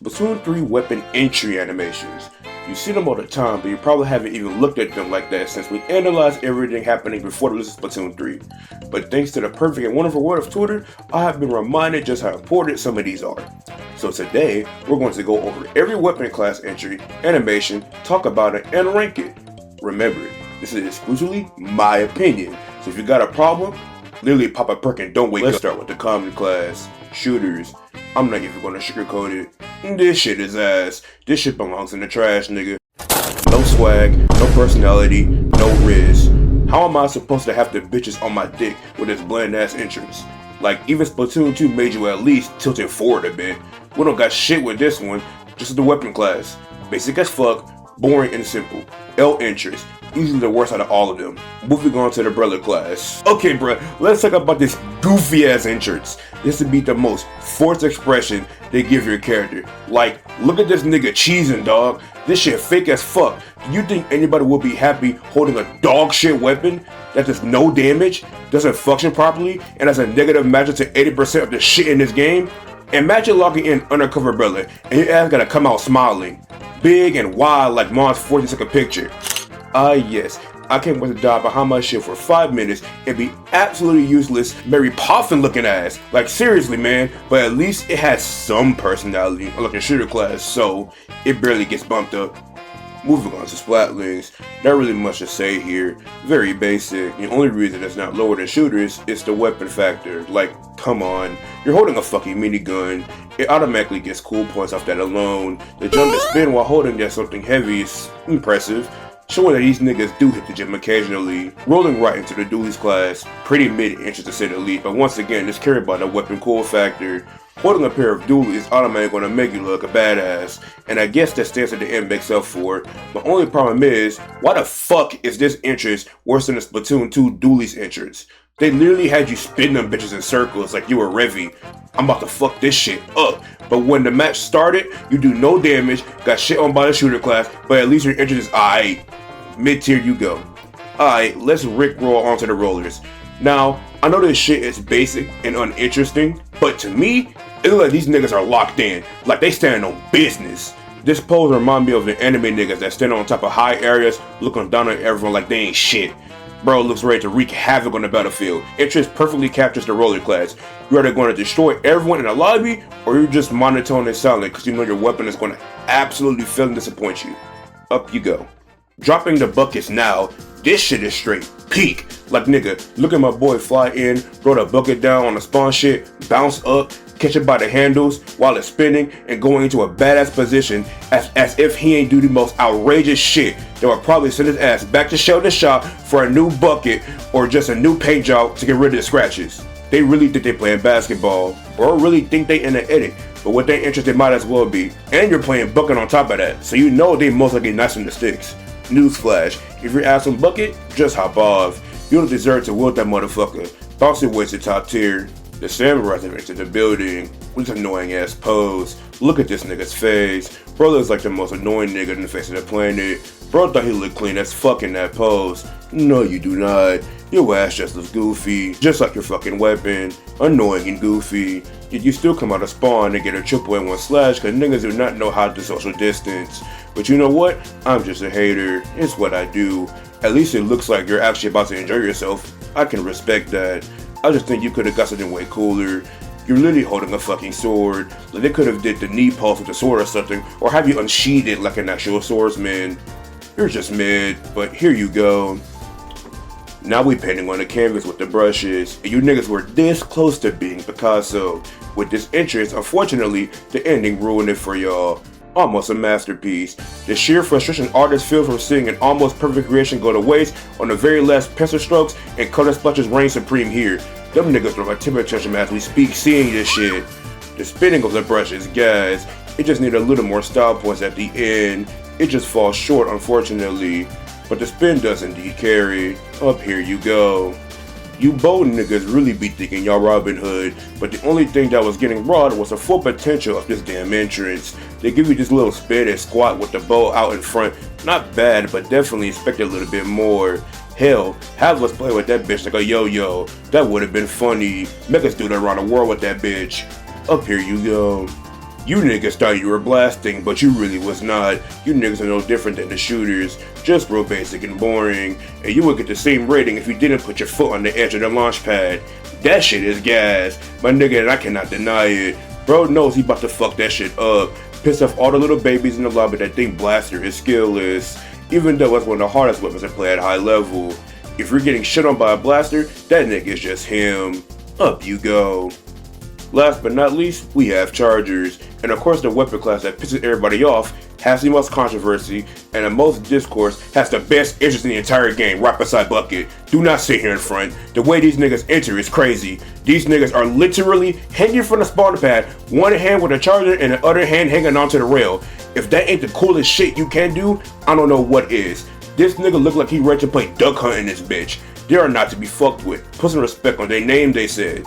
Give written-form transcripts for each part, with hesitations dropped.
Splatoon 3 weapon entry animations. You see them all the time, but you probably haven't even looked at them like that since we analyzed everything happening before the release of Splatoon 3. But thanks to the perfect and wonderful world of Twitter, I have been reminded just how important some of these are. So today, we're going to go over every weapon class entry, animation, talk about it, and rank it. Remember, this is exclusively my opinion, so if you got a problem, literally pop a perk and don't wake up. Let's start with the common class, shooters. I'm not even gonna sugarcoat it. This shit is ass. This shit belongs in the trash, nigga. No swag, no personality, no riz. How am I supposed to have the bitches on my dick with this bland ass entrance? Like, even Splatoon 2 made you at least tilt it forward a bit. We don't got shit with this one, just the weapon class. Basic as fuck, boring and simple. L entrance. Easily the worst out of all of them. Moving on to the brother class. Okay, bruh, let's talk about this goofy ass entrance. This would be the most forced expression they give your character. Like, look at this nigga cheesing, dog. This shit fake as fuck. Do you think anybody will be happy holding a dog shit weapon that does no damage, doesn't function properly, and has a negative matchup to 80% of the shit in this game? Imagine logging in Undercover Brother and your ass gotta come out smiling. Big and wild like Mom's 40-second picture. Yes, I can't wait to die behind my shit for 5 minutes and be absolutely useless, Mary Poppin looking ass. Like, seriously, man, but at least it has some personality, unlike a shooter class, so it barely gets bumped up. Moving on to Splatlings, not really much to say here, very basic. The only reason it's not lower than shooters is the weapon factor. Like, come on, you're holding a fucking minigun, it automatically gets cool points off that alone. The jump to spin while holding that something heavy is impressive, showing that these niggas do hit the gym occasionally. Rolling right into the dualies class, pretty mid-inches to say the least, but once again, it's carried by the weapon cool factor. Holding a pair of dualies is automatically gonna make you look a badass, and I guess that stance at the end makes up for it. The only problem is, why the fuck is this entrance worse than the Splatoon 2 dualies entrance? They literally had you spin them bitches in circles like you were Revy. I'm about to fuck this shit up. But when the match started, you do no damage, got shit on by the shooter class, but at least your entrance is aight. Mid-tier you go. Alright, let's rickroll onto the rollers. Now, I know this shit is basic and uninteresting, but to me, it looks like these niggas are locked in, like they stand on business. This pose reminds me of the anime niggas that stand on top of high areas, looking down on everyone like they ain't shit. Bro looks ready to wreak havoc on the battlefield. Entrance perfectly captures the roller class. You're either going to destroy everyone in the lobby, or you're just monotone and silent because you know your weapon is going to absolutely fail and disappoint you. Up you go. Dropping the buckets now, this shit is straight peak. Like, nigga, look at my boy fly in, throw the bucket down on the spawn shit, bounce up, catch it by the handles while it's spinning and going into a badass position as if he ain't do the most outrageous shit that would probably send his ass back to Sheldon shop for a new bucket or just a new paint job to get rid of the scratches. They really think they playing basketball or really think they in the edit, but what they interested might as well be. And you're playing bucket on top of that, so you know they most likely nice from the sticks. Newsflash, if you're asking bucket, just hop off. You don't deserve to wield that motherfucker. Bounce your way to top tier. The samurais have entered the building with this annoying ass pose. Look at this nigga's face. Bro looks like the most annoying nigga in the face of the planet. Bro thought he looked clean as fuck in that pose. No, you do not. Your ass just looks goofy, just like your fucking weapon. Annoying and goofy. Yet you still come out of spawn and get a triple and one slash cause niggas do not know how to social distance. But you know what? I'm just a hater. It's what I do. At least it looks like you're actually about to enjoy yourself. I can respect that. I just think you could have got something way cooler. You're literally holding a fucking sword. Like they could have did the knee pulse with the sword or something, or have you unsheathed it like an actual swordsman. You're just mid, but here you go. Now we painting on the canvas with the brushes, and you niggas were this close to being Picasso. With this entrance, unfortunately, the ending ruined it for y'all. Almost a masterpiece. The sheer frustration artists feel from seeing an almost perfect creation go to waste on the very last pencil strokes and color splotches reign supreme here. Them niggas from my temperature as we speak seeing this shit. The spinning of the brushes, guys, it just need a little more style points at the end. It just falls short, unfortunately. But the spin does indeed carry. Up here you go. You bold niggas really be thinking y'all Robin Hood, but the only thing that was getting robbed was the full potential of this damn entrance. They give you this little spin and squat with the bow out in front. Not bad, but definitely expect a little bit more. Hell, have us play with that bitch like a yo-yo. That would have been funny. Make us do that around the world with that bitch. Up here you go. You niggas thought you were blasting, but you really was not. You niggas are no different than the shooters, just real basic and boring, and you would get the same rating if you didn't put your foot on the edge of the launch pad. That shit is gas, my nigga, and I cannot deny it. Bro knows he about to fuck that shit up, piss off all the little babies in the lobby that think Blaster is skillless, even though it's one of the hardest weapons to play at high level. If you're getting shit on by a Blaster, that nigga is just him. Up you go. Last but not least, we have Chargers, and of course the weapon class that pisses everybody off, has the most controversy, and the most discourse, has the best interest in the entire game, right beside Bucket. Do not sit here in front. The way these niggas enter is crazy. These niggas are literally hanging from the spawn pad, one hand with a charger and the other hand hanging onto the rail. If that ain't the coolest shit you can do, I don't know what is. This nigga look like he ready to play duck hunt in this bitch. They are not to be fucked with. Put some respect on their name, they said.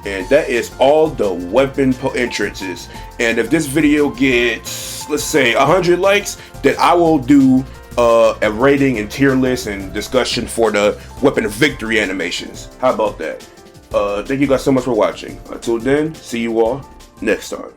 And that is all the weapon entrances. And if this video gets, let's say, 100 likes, then I will do a rating and tier list and discussion for the weapon victory animations. How about that? Thank you guys so much for watching. Until then, see you all next time.